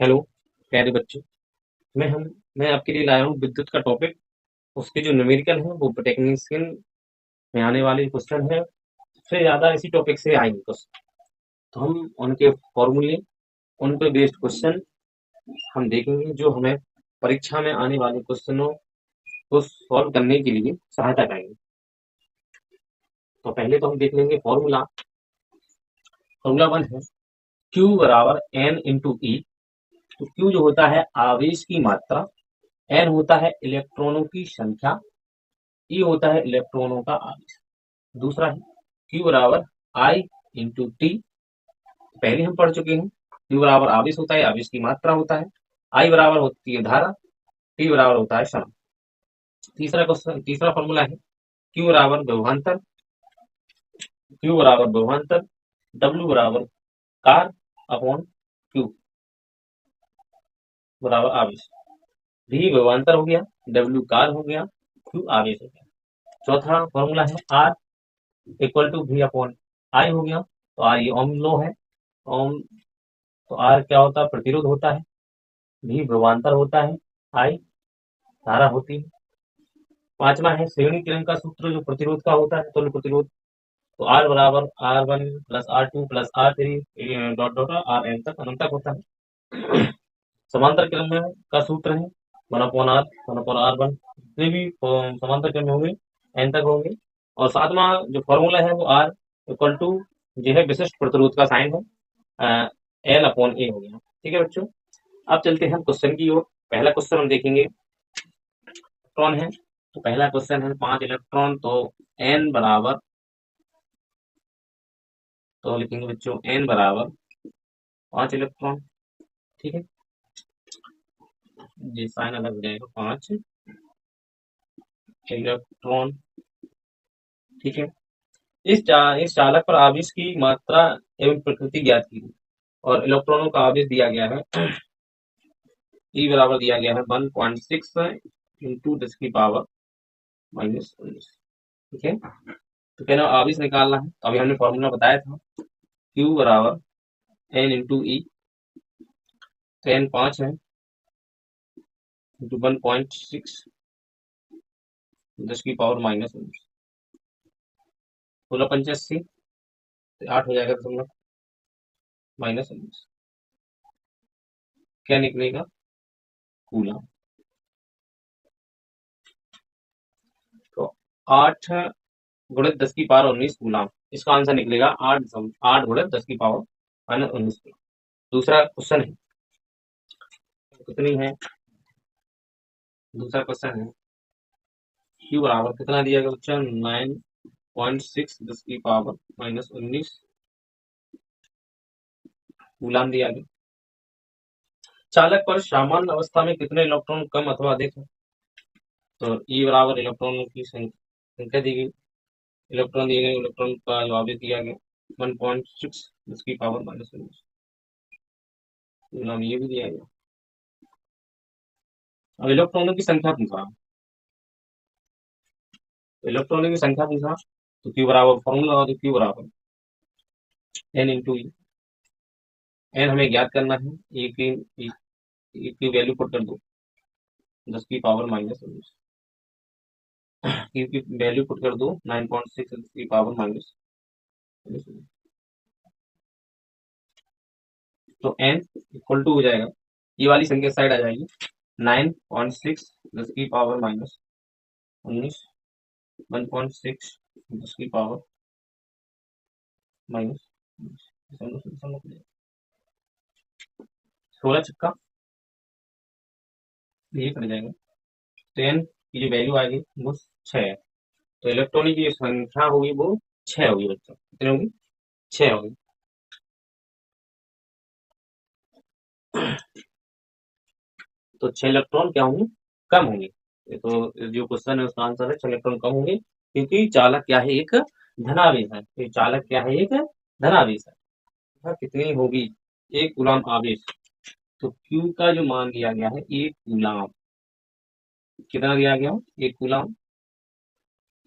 Hello प्यारे बच्चों। मैं हम मैं आपके लिए लाया हूँ विद्युत का टॉपिक। उसके जो न्यूमेरिकल हैं वो टेक्नीशियन में आने वाले क्वेश्चन है। सबसे ज़्यादा इसी टॉपिक से आएंगे क्वेश्चन, तो हम उनके फॉर्मूले, उन पे बेस्ड क्वेश्चन हम देखेंगे जो हमें परीक्षा में आने वाले क्वेश्चनों को सॉल्व करने के लिए सहायता करेंगे। तो पहले तो हम देख लेंगे फॉर्मूला। फॉर्मूला वन है Q बराबर N इंटू ई। तो Q जो होता है आवेश की मात्रा, N होता है इलेक्ट्रॉनों की संख्या, ई होता है इलेक्ट्रॉनों का आवेश। दूसरा है Q बराबर I इंटू टी। पहले हम पढ़ चुके हैं। Q बराबर आवेश होता है, आवेश की मात्रा होता है। I बराबर होती है धारा, T बराबर होता है समय। तीसरा क्वेश्चन, तीसरा फॉर्मूला है Q बराबर विभवांतर। Q बराबर विभवांतर, W बराबर कार अपॉन Q बराबर आवेश। V विभवांतर हो गया, W कार हो गया, Q आवेश हो गया। चौथा फॉर्मूला है R equal to V upon I हो गया। तो R ये ओम लॉ है। ओम, तो R क्या होता है? प्रतिरोध होता है। V विभवांतर होता है, I धारा होती है। पांचवा है श्रेणी क्रम का सूत्र जो प्रतिरोध का होता है, तुल्य प्रतिरोध। तो R बराबर R1 plus R2 plus R3 dot dot R N तक अनंत तक होता है। समांतर क्रम में का सूत्र है 1/R 1/R1। जितने भी समांतर क्रम में होंगे एन तक होंगे। और सातवां जो फॉर्मूला है वो R इक्वल टू जो है विशिष्ट प्रतिरोध का साइन है, एल अपॉन ए हो गया। ठीक है बच्चों, अब चलते हैं हम क्वेश्चन की ओर। पहला क्वेश्चन हम देखेंगे, इलेक्ट्रॉन है। तो पहला क्वेश्चन है 5 इलेक्ट्रॉन। तो एन बराबर, तो लिखेंगे बच्चों एन बराबर 5 इलेक्ट्रॉन। ठीक है, जी साइन अलग हो जाएगा, 5 इलेक्ट्रॉन। ठीक है, इस चालक पर आवेश की मात्रा एवं प्रकृति ज्ञात की और इलेक्ट्रॉनों का आवेश दिया गया है। ई बराबर दिया गया है 1.6 इंटू 10 की पावर -19। ठीक है, तो कहना आवेश निकालना है। तो अभी हमने फॉर्मूला बताया था, Q बराबर N इंटू ई। तो N 5 है इंटू 1.6 10 की पावर -19। 16 × 85 तो 8 हो जाएगा, दशमलव -19। क्या निकलेगा? कूलम। तो 8 × 10 की पावर 19 कूलम। इसका आंसर निकलेगा 8 × 10 की पावर -19 कूलम। दूसरा क्वेश्चन है, कितनी है? दूसरा क्वेश्चन है Q बराबर कितना दिया गया बच्चा? 9.6 10 की पावर -19 कूलम दिया गया। चालक पर सामान्य अवस्था में कितने इलेक्ट्रॉन कम अथवा अधिक है? तो E बराबर इलेक्ट्रॉनों की संख्या दी गई, इलेक्ट्रॉन दिए गए, इलेक्ट्रॉन का जो आवेश दिया गया 1.6 10 की पावर -19 कूलम, ये भी दिया गया। अब इलेक्ट्रॉनों की संख्या पूछा, तो इलेक्ट्रॉनों की संख्या पूछा, तो Q बराबर फॉर्मूला लगा दो, Q बराबर N इंटू ई। एन हमें ज्ञात करना है, ए की वैल्यू पुट कर दो 10 की पावर -19। क्यू की वैल्यू पुट कर दो 9.6 10 की पावर-19। तो एन इक्वल टू हो जाएगा, ये वाली संख्या साइड आ जाएगी, 9.6 10 की पावर-19, 1.6 10 की पावर-19, 16 ये कट जाएगा। तो एन की जो वैल्यू आएगी वो 6 है। तो इलेक्ट्रॉनिक की जो संख्या होगी वो 6 होगी बच्चों। कितनी होगी? 6 होगी। तो 6 इलेक्ट्रॉन क्या होंगे? कम होंगे। ये तो जो क्वेश्चन है उसका आंसर है 6 इलेक्ट्रॉन कम होंगे, क्योंकि चालक क्या है? एक धनावेश है। तो चालक क्या है? एक धनावेश है। कितनी होगी? 1 कूलम आवेश। तो Q का जो मान दिया गया है 1 कूलम, कितना दिया गया? 1 कूलम।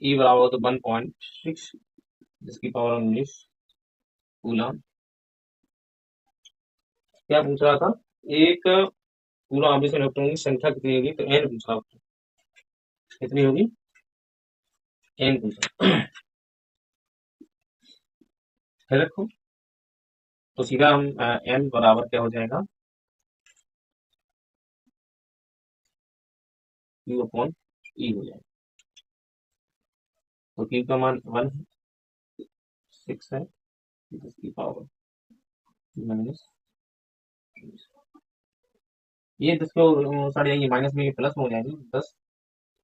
E बराबर तो 1.6 10 की पावर-19 कूलम। क्या पूछ रहा था? एक पूरा आवेश इलेक्ट्रॉन की संख्या कितनी होगी, तो एन पूछा। कितनी होगी, एन पूछा है। रखो तो सीधा हम एन बराबर क्या हो जाएगा, क्यू अपॉन ई हो जाएगा। तो क्यू का मान 1 है, 6 है, 10 की पावर माइनस, ये 10 को सड़ जाएंगे माइनस में, ये प्लस में हो जाएंगे 10।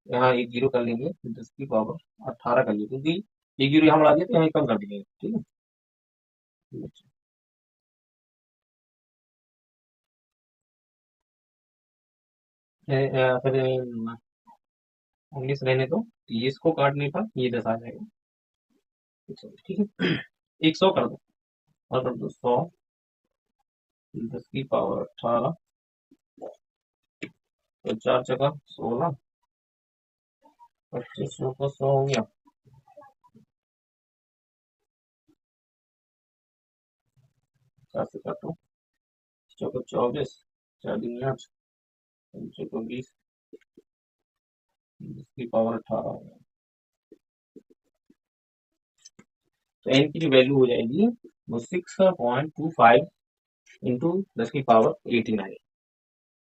यहाँ एक जीरो कर लेंगे, 10 की पावर 18 कर लेंगे, क्योंकि एक जीरो यहाँ बढ़ा दिया तो यहाँ कम कर देंगे। ठीक है, फिर 19 रहने दो, ये इसको काटने पर ये 10 आ जाएगा। ठीक है, 100 कर दो, और कर दो 100, 10 की पावर 18, तो 4 जगह 16, 2500 को 100 हो गया। 4 से काटो, 24, 4 दूनी 8, 5 को 20, 10 की पावर 18 हो गया। तो एन की जो वैल्यू हो जाएगी वो 6.25 इंटू 10 की पावर 89।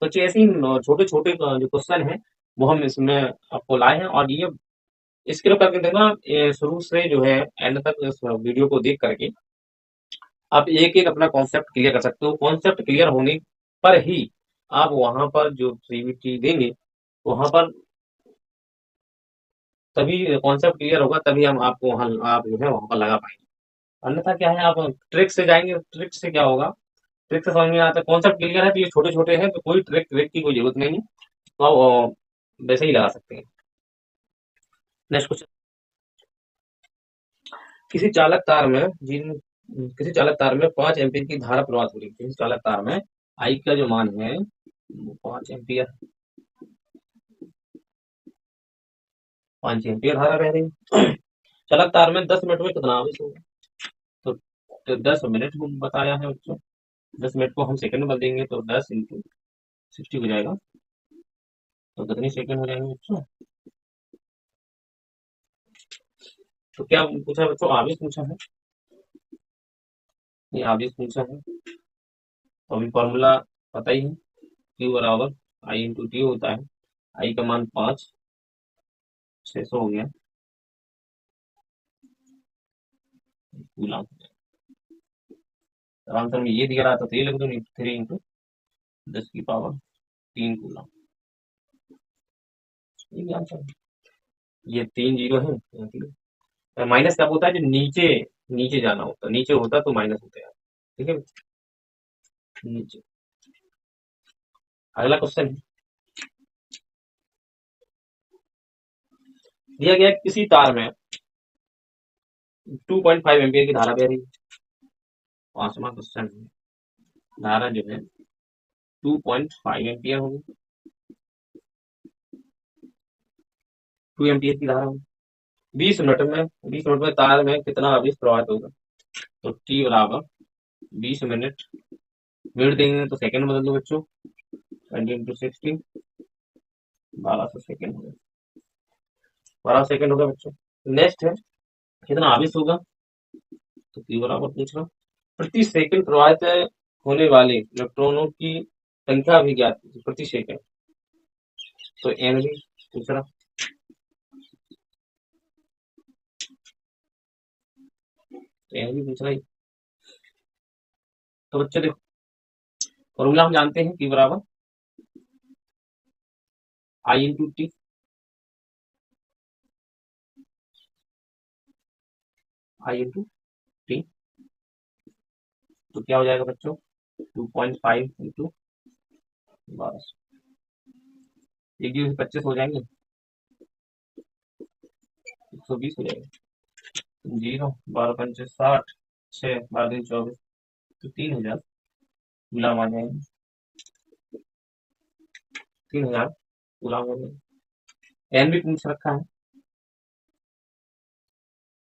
तो ऐसे ही छोटे छोटे जो क्वेश्चन है वो हम इसमें आपको लाए हैं, और ये इसके लिए करके देखना, ये शुरू से जो है एंड तक इस वीडियो को देख करके आप एक एक अपना कॉन्सेप्ट क्लियर कर सकते हो। कॉन्सेप्ट क्लियर होने पर ही आप वहां पर जो सीवीटी देंगे, वहां पर तभी कॉन्सेप्ट क्लियर होगा, तभी हम आपको वहां आप जो है वहां पर लगा पाएंगे। अन्यथा क्या है, आप ट्रिक से जाएंगे, ट्रिक से क्या होगा, ट्रिक से समझ में आता है। कॉन्सेप्ट क्लियर है तो ये छोटे छोटे हैं, तो कोई ट्रिक ट्रिक की कोई जरूरत नहीं है, तो आप वैसे ही लगा सकते हैं। नेक्स्ट क्वेश्चन, किसी चालक तार में जिन किसी चालक तार में 5 एम्पीयर की धारा प्रवाहित हो रही है। किसी चालक तार में आई का जो मान है वो 5 एम्पीयर, 5 एम्पीयर धारा बह रही है। चालक तार में 10 मिनट में कितना आवेश होगा, तो, 10 मिनट को बताया है बच्चों। 10 मिनट को हम सेकंड में बदल देंगे, तो 10 इंटू 60 हो जाएगा। तो कितनी सेकंड हो जाएंगे बच्चों, तो क्या पूछा है बच्चों, आवेश पूछा है, ये आवेश पूछा है। तो अभी फॉर्मूला पता ही है, क्यू बराबर आई इंटू टी होता है। आई का मान 5, 600 हो गया कूलम। आंसर में ये दिया रहा था, तो ये लिख दो, 3 इंटू 10 की पावर 3 कूलम, ये आंसर है। ये 3 जीरो है, माइनस कब होता है, जो नीचे नीचे जाना होता है, नीचे होता तो माइनस होता है। ठीक है, नीचे। अगला क्वेश्चन है, दिया गया है किसी तार में 2.5 एम्पियर की धारा बह रही है। 5वां क्वेश्चन है, धारा जो है 2.5 एम्पियर होगी, 2 एम्पियर की धारा होगी। 20 मिनट में तार में कितना आवेश प्रवाहित होगा, तो टी बराबर 20 मिनट, मिनट देंगे तो सेकंड बदल दो बच्चों, 20 इंटू 60, 1200 सेकंड हो गया, 12 सेकंड हो गया बच्चों। नेक्स्ट है, कितना आवेश होगा, तो टी बराबर पूछ रहा, प्रति सेकंड प्रवाहित होने वाले इलेक्ट्रॉनों की संख्या भी ज्ञात कीजिए प्रति सेकंड, तो एन भी पूछ रहा, तो एन भी पूछ रहा है। तो बच्चे देखो, फॉर्मूला हम जानते हैं, पी बराबर आई इंटू टी, आई इंटू टी, तो क्या हो जाएगा बच्चों, 2.5 इंटू 1200, एक जीरो से 25 हो जाएंगे, 120 हो जाएगा, जीरो 12 पंचे 60, 6 12 दिन 24, तो 3000 गुलाम आ जाएंगे, 3000 गुलाम हो जाएंगे। एन भी पूछ रखा है,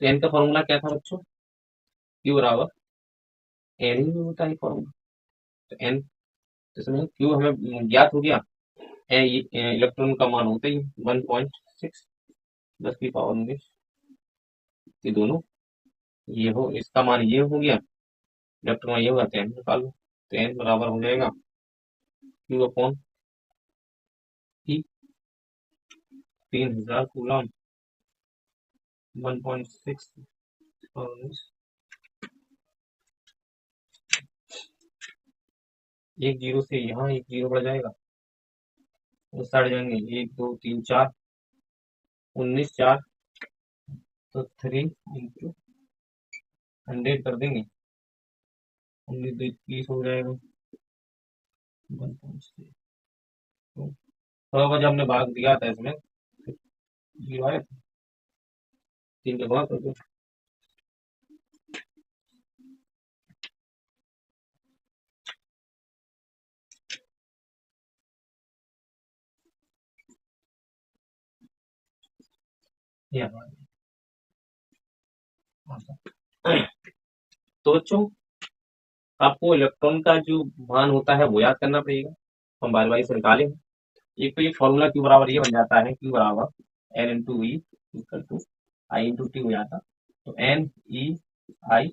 तो एन का फॉर्मूला क्या था बच्चों, क्यू बराबर एन ही होता है फॉर्मूला, तो एन तो इसमें क्यू हमें ज्ञात हो गया। इलेक्ट्रॉन का मान होता ही 1.6 10 की पावर 19, ये दोनों ये हो, इसका मान ये हो गया, इलेक्ट्रॉन ये होगा 10 निकालो, 10 बराबर हो जाएगा क्यू अपॉन ई, 3000 कूलम, 1.6 और 1 जीरो से यहाँ 1 जीरो बढ़ जाएगा, वो साइड जाएंगे 1 2 3 4, 19 4, तो 3 इंटू 100 कर देंगे, 19 2 30 हो जाएगा 1.6। तो जब हमने भाग दिया था इसमें जीरो आया था, 3 के बाद हो गया। ये हमारा तो बच्चों आपको इलेक्ट्रॉन का जो मान होता है वो याद करना पड़ेगा, हम बारी बारी से निकालें। एक तो ये फॉर्मूला क्यू बराबर ये बन जाता है, क्यू बराबर N into V equal to I into T हो जाता, तो एन ई आई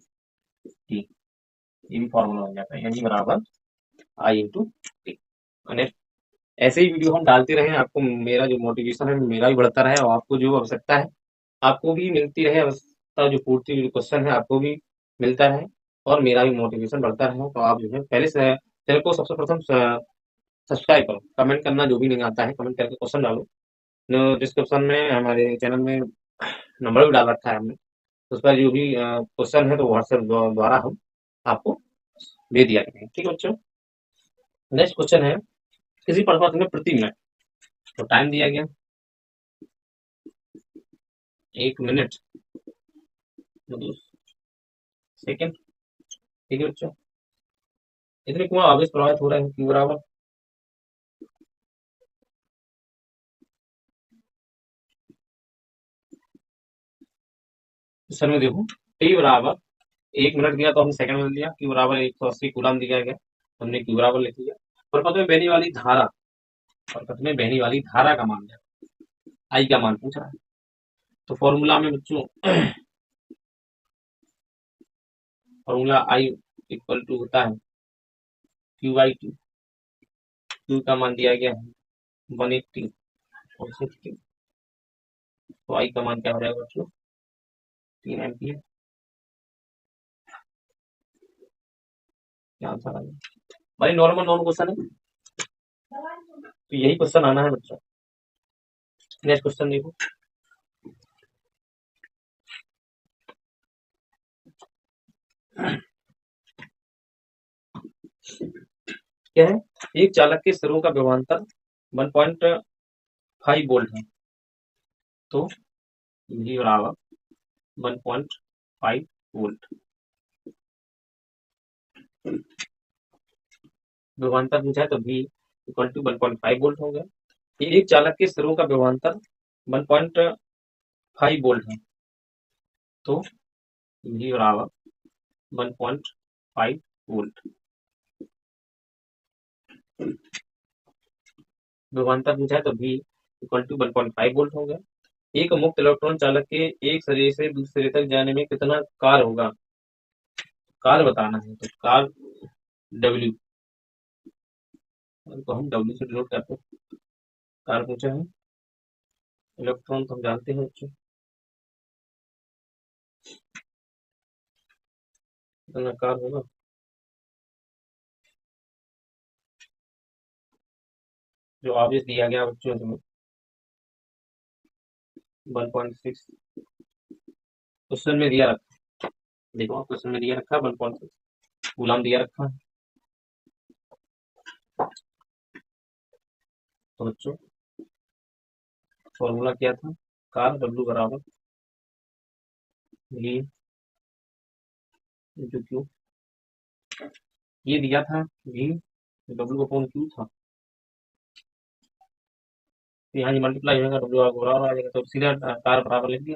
टी, ये भी फॉर्मूला बन जाता है, एन ई बराबर आई इंटू टी। ऐसे ही वीडियो हम डालते रहे, आपको मेरा जो मोटिवेशन है मेरा भी बढ़ता रहे, और आपको जो आवश्यकता है आपको भी मिलती रहे, आवश्यकता जो पूर्ति जो क्वेश्चन है आपको भी मिलता रहे, और मेरा भी मोटिवेशन बढ़ता रहे। तो आप जो है पहले से चैनल को सबसे प्रथम सब्सक्राइब करो, कमेंट करना जो भी नहीं आता है कमेंट करके क्वेश्चन डालो। डिस्क्रिप्शन में हमारे चैनल में नंबर भी डाल रखा है हमने, उस पर जो भी क्वेश्चन है तो व्हाट्सएप द्वारा हम आपको दे दिया करेंगे। ठीक है बच्चों, नेक्स्ट क्वेश्चन है, किसी पदार्थ में प्रति मिनट, तो टाइम दिया गया 1 मिनट मतलब सेकेंड। ठीक है बच्चों, इतने कुआं आवेश प्रवाहित हो रहे हैं, क्यू बराबर क्वेश्चन में देखो, टी बराबर 1 मिनट दिया तो हमने सेकंड में लिया, क्यू बराबर 180 कूलम दिया गया, हमने क्यू बराबर लिख लिया। और पथ में बहने वाली धारा, और पथ में बहने वाली धारा का मान दिया, आई का मान पूछ रहा है। तो फॉर्मूला में बच्चों फॉर्मूला आई इक्वल टू होता है क्यू बाई टी, क्यू का मान दिया गया है 180 और 60, तो आई का मान क्या हो जाएगा बच्चों 3 एम्पियर। क्या आंसर आ गया भाई, नॉर्मल नॉन क्वेश्चन है, तो यही क्वेश्चन आना है बच्चों। नेक्स्ट क्वेश्चन देखो, क्या है, एक चालक के सिरों का विभवांतर 1.5 वोल्ट है, तो V बराबर 1.5 वोल्ट, विभवांतर पूछा है तो V इक्वल टू 1.5 वोल्ट हो गया। एक चालक के सिरों का विभवांतर 1.5 वोल्ट है, तो V बराबर 1.5 वोल्ट, विभवांतर पूछा है तो V इक्वल टू 1.5 वोल्ट हो गया। एक मुक्त इलेक्ट्रॉन चालक के एक सिरे से दूसरे तक जाने में कितना काल होगा, काल बताना है, तो काल W, तो हम W से डिनोट करते हैं, काल पूछा है, इलेक्ट्रॉन तो हम जानते हैं बच्चों कितना काल होगा, जो आवेश दिया गया बच्चों इसमें 1.6, क्वेश्चन में दिया रखा, देखो क्वेश्चन में दिया रखा 1.6 कूलम दिया रखा है। तो बच्चों फॉर्मूला क्या था, कार W बराबर V इंटू क्यू, ये दिया था V W अपॉन क्यू था, तो यहाँ मल्टीप्लाई होगा W बराबर आ जाएगा, तो सीधा कार बराबर लिख दिया,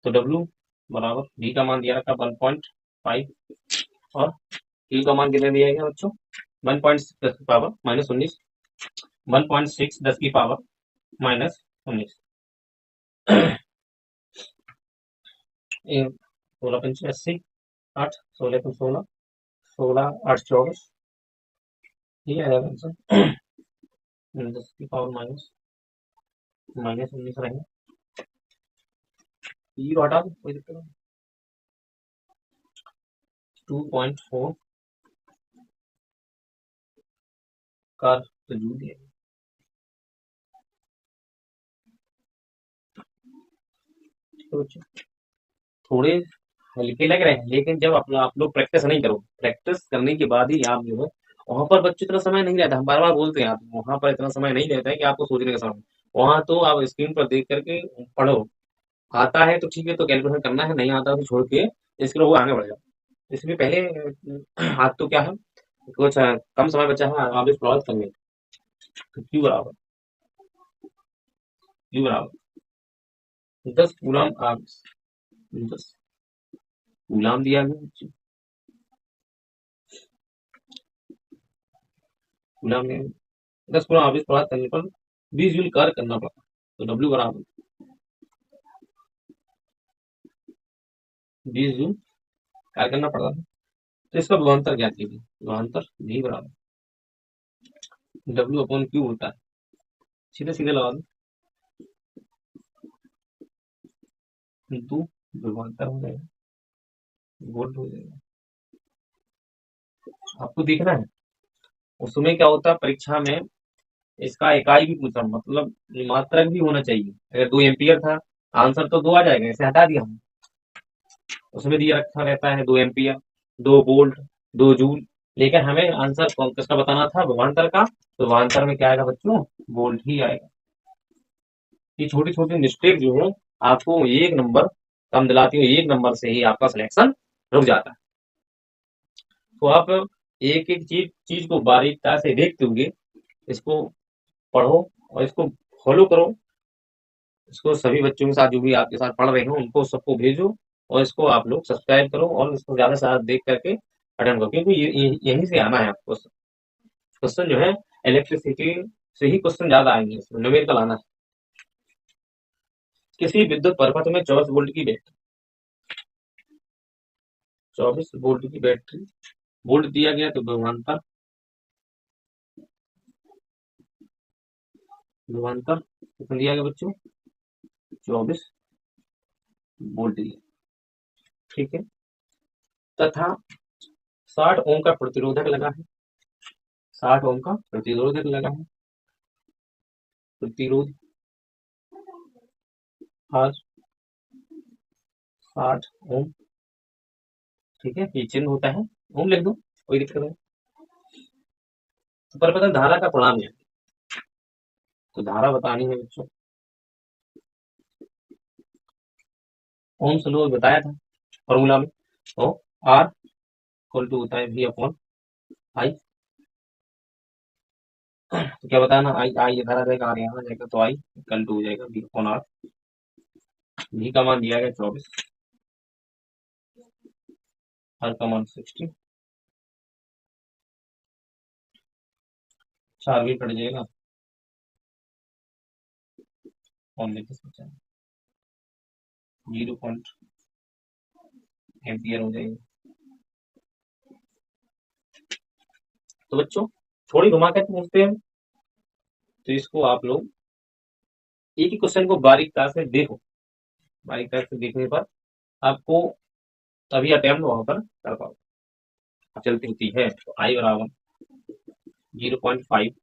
तो W बराबर V का मान दिया रखा 1.5 और क्यू का मान कितने दिया गया बच्चों? 1.10 की पावर -19, 1.6 10 की पावर -19। 16×5 = 80, 8 16×16, 16 8 24, ये आएगा आंसर। 10 की पावर -19 रहेगा, जीरो हटा दो, कोई दिक्कत नहीं। 2.4 का तो जूल दिया। तो थोड़े हल्के लग रहे हैं, लेकिन जब आप लोग प्रैक्टिस नहीं करो, प्रैक्टिस करने के बाद ही आप जो है वहां पर बच्चों इतना समय नहीं रहता। हम बार बार बोलते हैं, आप वहां पर इतना समय नहीं रहता है कि आपको सोचने का समय। वहां तो आप स्क्रीन पर देख करके पढ़ो। आता है तो ठीक है, तो कैलकुलेशन करना है, नहीं आता तो छोड़ के इसके लोग आगे बढ़ जाओ। इसलिए पहले आज तो क्या है, कुछ कम समय बचा है, आप इस प्रॉब्लम करने। तो क्यू बराबर 10 कूलम, आप 10 कूलम दिया गया, कूलम में 10 कूलम आप इस प्रॉब्लम करने पर 20 जूल कार्य करना पड़ता। तो डब्ल्यू बराबर 20 जूल कार्य करना पड़ता था। तो इसका विभवांतर ज्ञात कीजिए। विभवांतर V बराबर W/Q होता है, सीधे सीधे लगा दो, किंतु विभवांतर हो जाएगा, वोल्ट हो जाएगा। आपको देखना है उसमें क्या होता है परीक्षा में, इसका इकाई भी पूछा, मतलब मात्रक भी होना चाहिए। अगर 2 एम्पियर था, आंसर तो 2 आ जाएगा, इसे हटा दिया हमने। उसमें दिया रखा रहता है 2 एम्पियर, 2 वोल्ट, 2 जूल, लेकिन हमें आंसर कौन किसका बताना था? विभवांतर का। तो विभवांतर में क्या आएगा बच्चों? वोल्ट ही आएगा। ये छोटी छोटी मिस्टेक जो है आपको एक नंबर कम दिलाती है, एक नंबर से ही आपका सिलेक्शन रुक जाता है। तो आप एक एक चीज चीज को बारीकता से देखते हुए इसको पढ़ो और इसको फॉलो करो। इसको सभी बच्चों के साथ जो भी आपके साथ पढ़ रहे हो उनको सबको भेजो, और इसको आप लोग सब्सक्राइब करो और इसको ज्यादा से ज्यादा देख करके अटेंड करो, क्योंकि यहीं से आना है आपको क्वेश्चन जो है। इलेक्ट्रिसिटी से ही क्वेश्चन ज्यादा आएंगे, इसमें न्यूमेरिकल आना है। किसी विद्युत परिपथ में 24 वोल्ट की बैटरी, 24 वोल्ट की बैटरी, वोल्ट दिया गया तो विभवांतर, विभवांतर कितना दिया गया बच्चों? 24 वोल्ट दिया, ठीक है। तथा 60 ओम का प्रतिरोधक लगा है, 60 ओम का प्रतिरोधक लगा है, प्रतिरोध आर 60 ओम, ठीक है। ये चिन्ह होता है, ओम लिख दो, कोई दिक्कत नहीं। तो पर पता धारा का परिणाम है, तो धारा बतानी है बच्चों। ओम स्लो बताया था फॉर्मूला में, तो आर इक्वल टू होता है V/I। तो क्या बताना, आई आई इधर आ जाएगा, आर यहाँ आ जाएगा, तो आई इक्वल टू हो जाएगा V/R। V का मान दिया गया 24, R का मान 60, 4 भी कट जाएगा और लेके सोचा 0 एम्पियर हो जाएगा। तो बच्चों थोड़ी घुमा कर पूछते हैं, तो इसको आप लोग एक ही क्वेश्चन को बारीकता से देखो, बारीकता से देखने पर आपको तभी अटेम्प्ट वहां पर कर पाओ। चलती होती है तो आई बराबर 0.5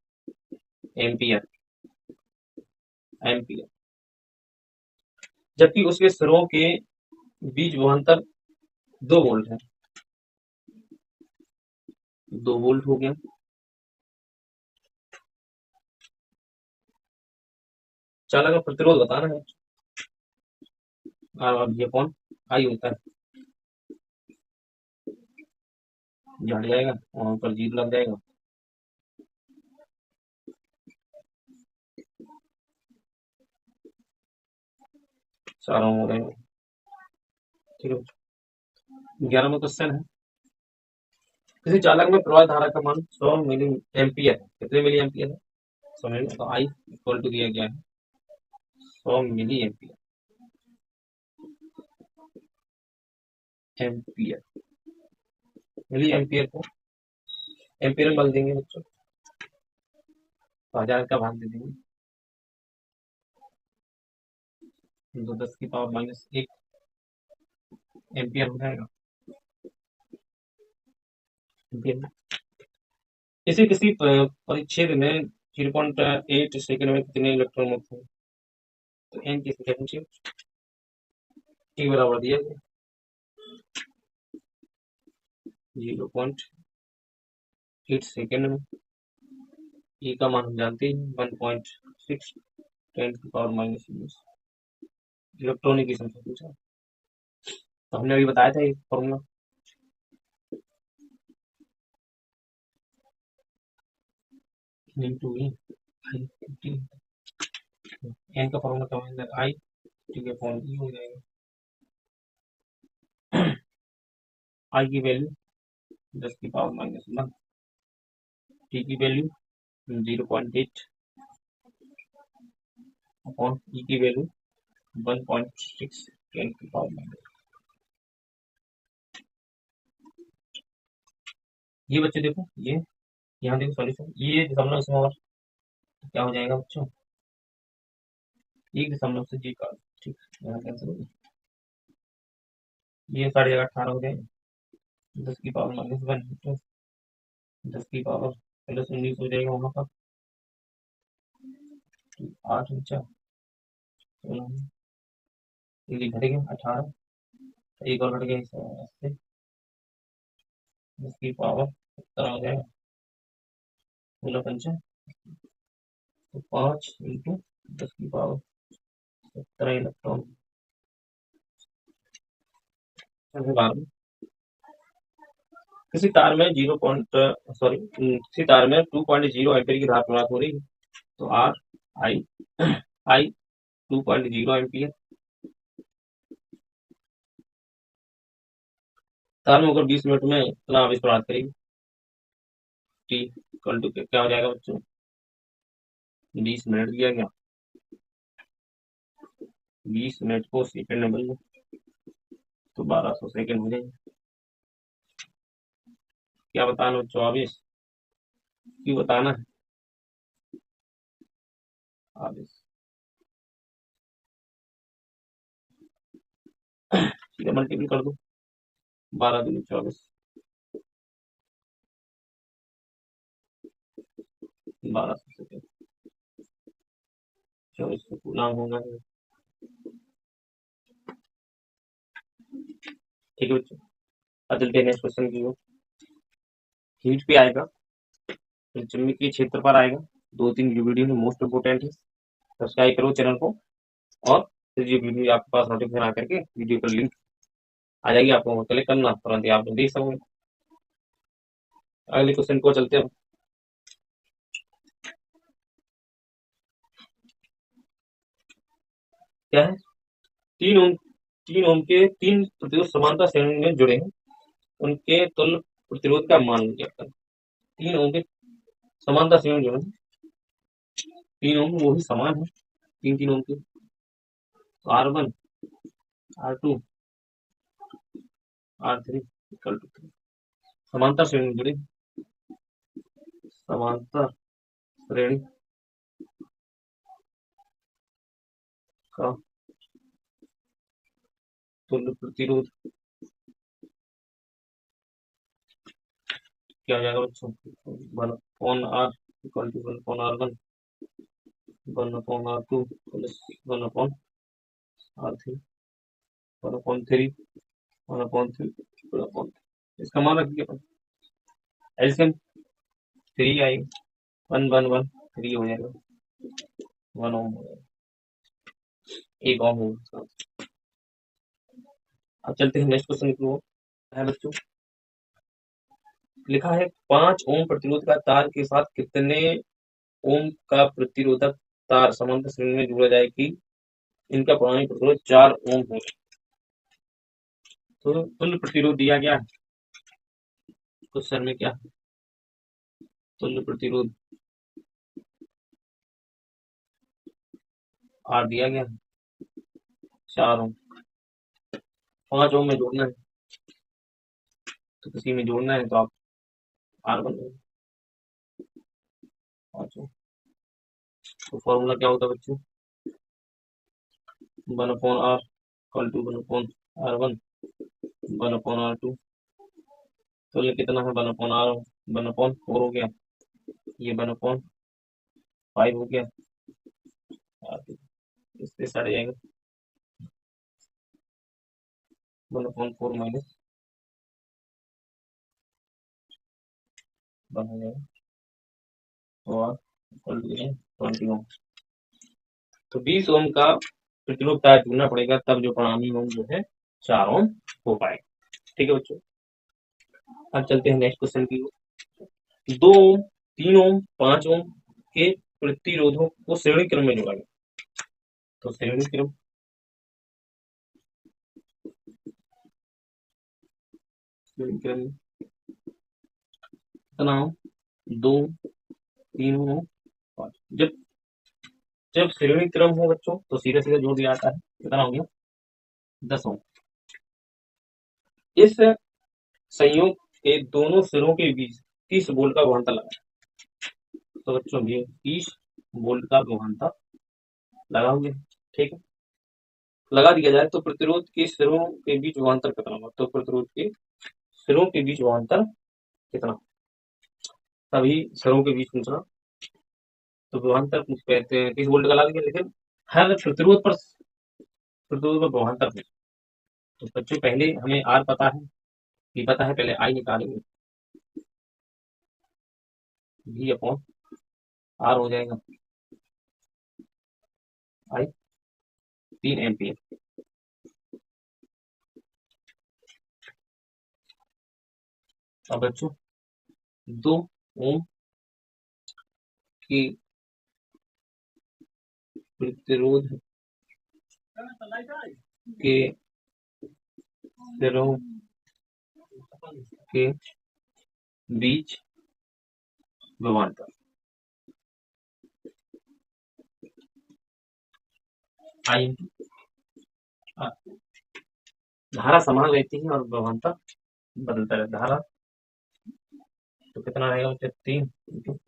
एम्पियर, जबकि उसके सिरों के बीच विभवांतर 2 वोल्ट है। 2 वोल्ट हो गया। चालक का प्रतिरोध बताना है, अब ये कौन आई होता है, ये हट जाएगा, वहां पर जीरो लग जाएगा। चारों हो रहे हैं, ठीक है। 11वां क्वेश्चन है, किसी चालक में प्रवाह धारा का मान 100 मिली एम्पियर है। कितने मिली एम्पियर है? 100 मिली, तो आई इक्वल टू दिया गया है 100 milli ampere. Ampere milli ampere को एम्पियर में बदल देंगे बच्चों, तो 1000 का भाग दे देंगे, तो 10 की पावर माइनस 1 एम्पियर हो जाएगा। एम्पियर में किसी किसी परिच्छेद में 0.8 सेकंड में कितने इलेक्ट्रॉन मुक्त हैं? तो एन की संख्या टी बराबर दिया गया 0.8 सेकंड में। ई का मान हम जानते हैं 1.6 10 की पावर माइनस 20 इलेक्ट्रॉनिक की संख्या पूछा, तो हमने अभी बताया था ये फॉर्मूला। इंटू ई एन का फॉर्मूला क्या है? आई टी के फॉर्म ई हो जाएगा। आई की वैल्यू 10 की पावर माइनस 1, टी की वैल्यू 0.8 अपॉन ई की वैल्यू 1.6 10 की पावर माइनस। ये बच्चे देखो, ये यहाँ देखो सॉल्यूशन, ये दशमलव इसमें और क्या हो जाएगा बच्चों? 1 दशमलव से जी का, ठीक, यहाँ कैंसिल हो गया। ये 18.5 हो जाएगा, 10 की पावर माइनस 1 तो 10 की पावर प्लस 19 हो जाएगा वहाँ पर, 8 बचा 16, ये घट गया 18, एक और घट गया इससे 10 की पावर 17 हो जाएगा, 16 तो 5 इंटू 10 की पावर 17 इलेक्ट्रॉन। किसी तार में किसी तार में 2.0 एम्पीयर की धारा प्रवाहित हो रही है, तो आर आई आई 2.0 एम्पीयर। तार में होकर 20 मिनट में इतना आवेश प्रवाहित करेगी, टी इक्वल टू क्या हो जाएगा बच्चों? 20 मिनट दिया गया, 20 मिनट को सेकंड में बदलो तो 1200 सेकंड हो जाएंगे। क्या बताना बच्चों? आवेश क्यों बताना है? आवेश सीधा मल्टीपल कर दो, 12 दूनी 24, 1200 सेकंड 24 को पूर्णांक होगा। ठीक है बच्चों, अब चलते हैं नेक्स्ट क्वेश्चन की ओर। हीट पे आएगा, फिर चुंबकीय क्षेत्र पर आएगा, 2-3 वीडियो में मोस्ट इम्पोर्टेंट है। सब्सक्राइब करो चैनल को, और फिर ये वीडियो आपके पास नोटिफिकेशन आकर के वीडियो पर लिंक आ जाएगी, आपको क्लिक करना, तुरंत ही आप लोग देख सकोगे। अगले क्वेश्चन को चलते हैं। क्या है? 3 ओम के 3 प्रतिरोध समानता श्रेणी में जुड़े हैं, उनके तुल्य प्रतिरोध का मान ज्ञात करें। 3 ओम के समानता श्रेणी में जुड़े हैं, 3 ओम वो ही समान है, 3 ओम के, R1 R2 R3 equal to 3, समांतर श्रेणी में जुड़े, समांतर श्रेणी का तुल्य प्रतिरोध क्या हो जाएगा बच्चों? 1/R equal to 1/R1 1/R2 plus 1/R3 1/3 1/3 इसका मान रखिए अपन, एल्सियम 3 आएगा, 1 1 1 3 हो जाएगा, 1 ओम हो जाएगा, 1 ओम होगा। अब चलते हैं नेक्स्ट क्वेश्चन की ओर। है बच्चों, लिखा है 5 ओम प्रतिरोध का तार के साथ कितने ओम का प्रतिरोधक तार समांतर श्रेणी में जोड़ा जाए कि इनका परमाणु प्रतिरोध 4 ओम हो। तो तुल्य प्रतिरोध दिया गया है क्वेश्चन में क्या तुल्य प्रतिरोध आर दिया गया है 4 ओम, 5 ओम में जोड़ना है, तो किसी में जोड़ना है तो आप आर बन जाएगा 5 ओम। तो फॉर्मूला क्या होता है बच्चों, 1/r equal to 1/r1 1/r2। तो ये कितना है 1/r 1/4 हो गया, ये 1/5 हो गया, इससे सट जाएगा 1/4 माइनस 1 हो जाएगा, तो r इक्वल टू 20 ओम। तो 20 ओम का प्रतिरोध तार जोड़ना पड़ेगा, तब जो परिणामी ओम जो है 4 ओम हो पाएगा। ठीक है बच्चों, अब चलते हैं नेक्स्ट क्वेश्चन की ओर। 2 ओम, 3 ओम, 5 ओम के प्रतिरोधों को श्रेणी क्रम में जोड़ा गया। तो श्रेणी क्रम कितना ओम, 2, 3 ओम, 5। जब जब श्रेणी क्रम हो बच्चों तो सीधा सीधा जोड़ दिया जाता है, कितना हो गया 10 ओम। इस संयोग के दोनों सिरों के बीच 30 वोल्ट का विभवांतर लगा। तो बच्चों ये 30 वोल्ट का विभवांतर लगा हुआ है, ठीक है, लगा दिया जाए तो प्रतिरोध के सिरों के बीच विभवांतर कितना होगा। तो प्रतिरोध के सिरों के बीच विभवांतर कितना, सभी सिरों के बीच पूछना, तो विभवांतर पूछ कहते हैं 30 वोल्ट का लगा दिया, लेकिन हर प्रतिरोध पर विभवांतर पूछ। तो बच्चों पहले हमें आर पता है, भी पता है, पहले आई निकालेंगे, भी अपॉन आर हो जाएगा आई 3 एम्पियर। अब बच्चों 2 ओम की प्रतिरोध के सिरों के बीच विभवांतर आई इंटू आर। धारा समान रहती है और विभवांतर बदलता रहता है। धारा तो कितना रहेगा बच्चे 3 इंटू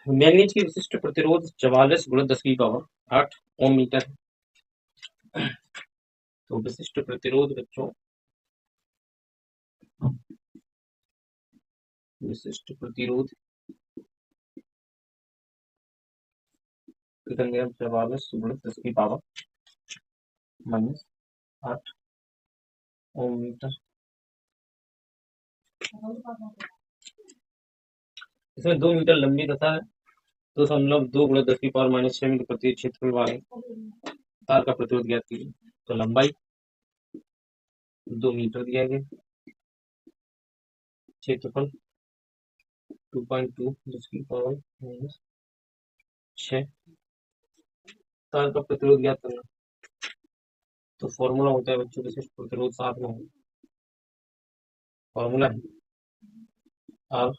मैग्नीज की विशिष्ट प्रतिरोध 44 गुणा 10 की पावर 8 ओम मीटर है। तो विशिष्ट प्रतिरोध बच्चों, विशिष्ट प्रतिरोध कितना गया 44 गुणा 10 की पावर -8 ओम मीटर। इसमें 2 मीटर लंबी तथा 2.2 × 10⁻⁶ मीटर प्रति क्षेत्रफल वाले तार का प्रतिरोध ज्ञात कीजिए। तो लंबाई 2 मीटर दिया गया, क्षेत्रफल 2.2 ×10⁻⁶ तार का प्रतिरोध ज्ञात करना। तो फॉर्मूला होता है बच्चों विशिष्ट प्रतिरोध, साथ में फॉर्मूला है आर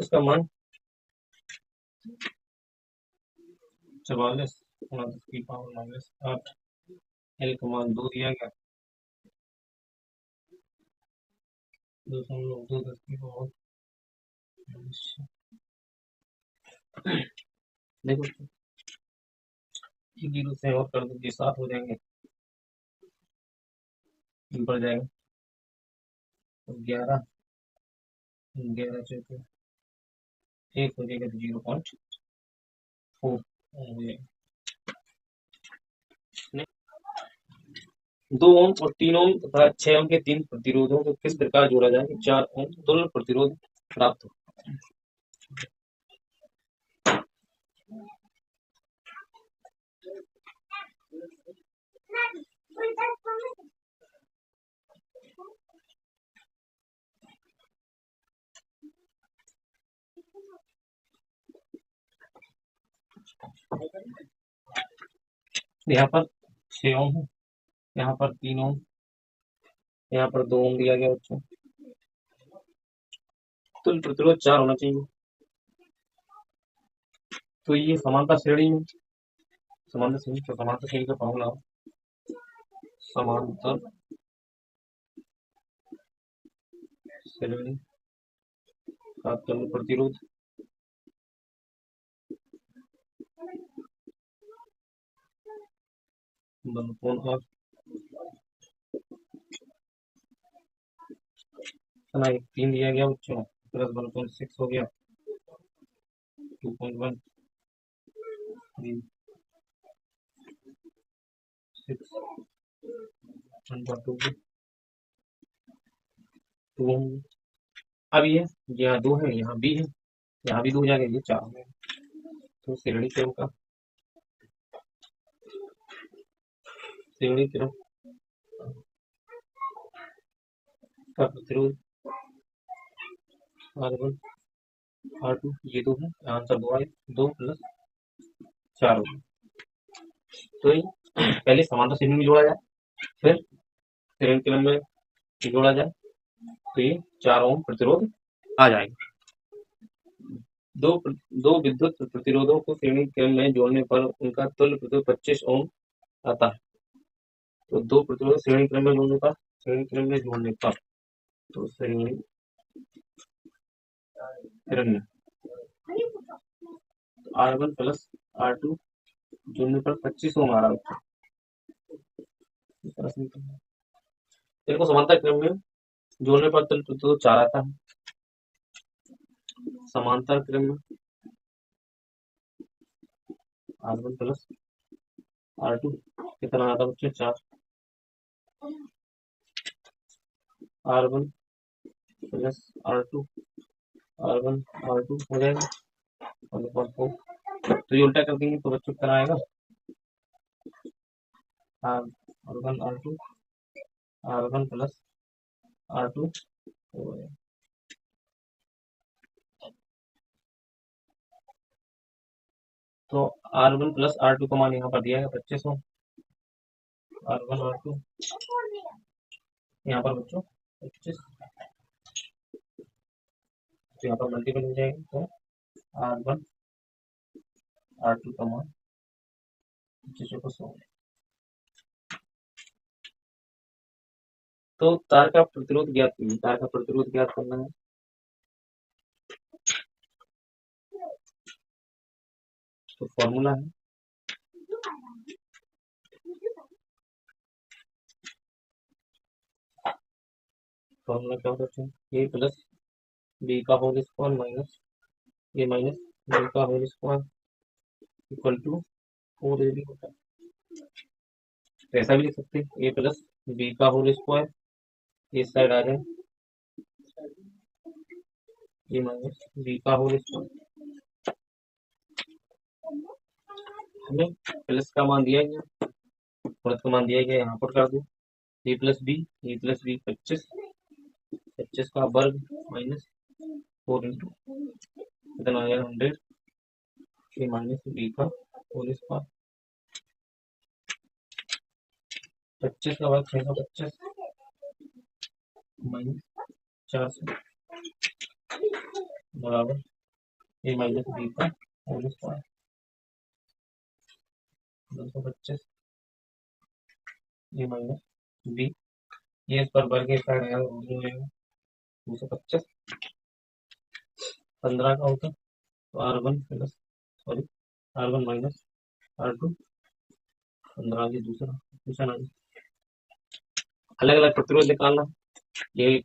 इसका मान 44 गुणा 10 की पावर -8, एल का मान 2 दिया गया, 2.2 10 की पावर देखो 1 जीरो से और कर दीजिए, 7 हो जाएंगे, बढ़ जाएगा तो 11 चौके 1 हो जाएगा तो 0.4 हो जाएगा। 2 ओम और 3 ओम तथा 6 ओम के 3 प्रतिरोधों को किस प्रकार जोड़ा जाए कि 4 ओम तुल्य प्रतिरोध प्राप्त हो। यहाँ पर 6 ओम है, यहाँ पर 3 ओम, यहाँ पर 2 ओम दिया गया बच्चों। तुल्य प्रतिरोध 4 होना चाहिए। तो ये समांतर श्रेणी में, समांतर श्रेणी, तो समांतर श्रेणी का फॉर्मूला, समांतर श्रेणी का तुल्य प्रतिरोध 1/r ना, 3 दिया गया बच्चों, प्लस 1/6 हो गया, 2.1 3 6 1/2 2 होंगे। अब ये यहाँ 2 है, यहाँ भी है, यहाँ भी 2 हो जाएगा, ये 4 हो गया। तो श्रेणी क्रम का प्रतिरोध R1 R2 ये 2 है, आंसर 2 आए, 2 + 4 हो गया। तो ये पहले समांतर श्रेणी में जोड़ा जाए, फिर श्रेणी क्रम में जोड़ा जाए, तो ये 4 ओम प्रतिरोध आ जाएगा। दो विद्युत प्रतिरोधों को श्रेणी क्रम में जोड़ने पर उनका तुल्य प्रतिरोध 25 ओम आता है। तो 2 प्रतिरोध श्रेणी क्रम में जोड़ने पर, तो श्रेणी क्रम में R1 + R2 जोड़ने पर 25 ओम आ रहा है। देखो समांतर क्रम में जोड़ने पर तुल्य प्रतिरोध 4 आता है। समांतर क्रम में R1 + R2 कितना आता है बच्चे? 4। R1 + R2 R1 R2 हो जाएगा 1/4। तो ये उल्टा कर देंगे तो बच्चों कितना आएगा? R1 R2 R1 + R2 हो जाएगा। तो R1 + R2 का मान यहाँ पर दिया है 25 ओम। R1 R2 यहाँ पर बच्चों 25, तो यहाँ पर मल्टीपल हो जाएगा, तो R1 R2 का मान 25 को 100। तो तार का प्रतिरोध ज्ञात कीजिए। तार का प्रतिरोध ज्ञात करना है, तो फॉर्मूला है, फॉर्मूला क्या होता है? A + B का whole square minus A minus B का whole square equal to 4AB होता है। तो ऐसा भी लिख सकते हैं, A + B का होल स्क्वायर इस साइड आ जाए, A माइनस B का होल स्क्वायर। हमें प्लस का मान दिया गया, प्लस का मान दिया गया, यहाँ पर कर दो A + B 25 25 का वर्ग माइनस 4 इंटू कितना आ जाएगा 100 A माइनस B का होल स्क्वायर। 25 का वर्ग 625 माइनस 400 बराबर A माइनस B का whole square 225 A minus B, ये इस पर वर्ग के साइड आएगा, हो जाएगा 225। 15 का होता तो R1 माइनस R2 15 की दूसरा क्वेश्चन आ गया। अलग अलग प्रतिरोध निकालना, ये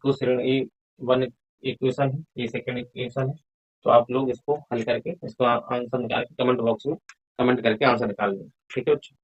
वन इक्वेशन है, ये सेकंड इक्वेशन है। तो आप लोग इसको हल करके इसको आंसर निकाल के कमेंट बॉक्स में कमेंट करके आंसर निकाल लें। ठीक है बच्चों।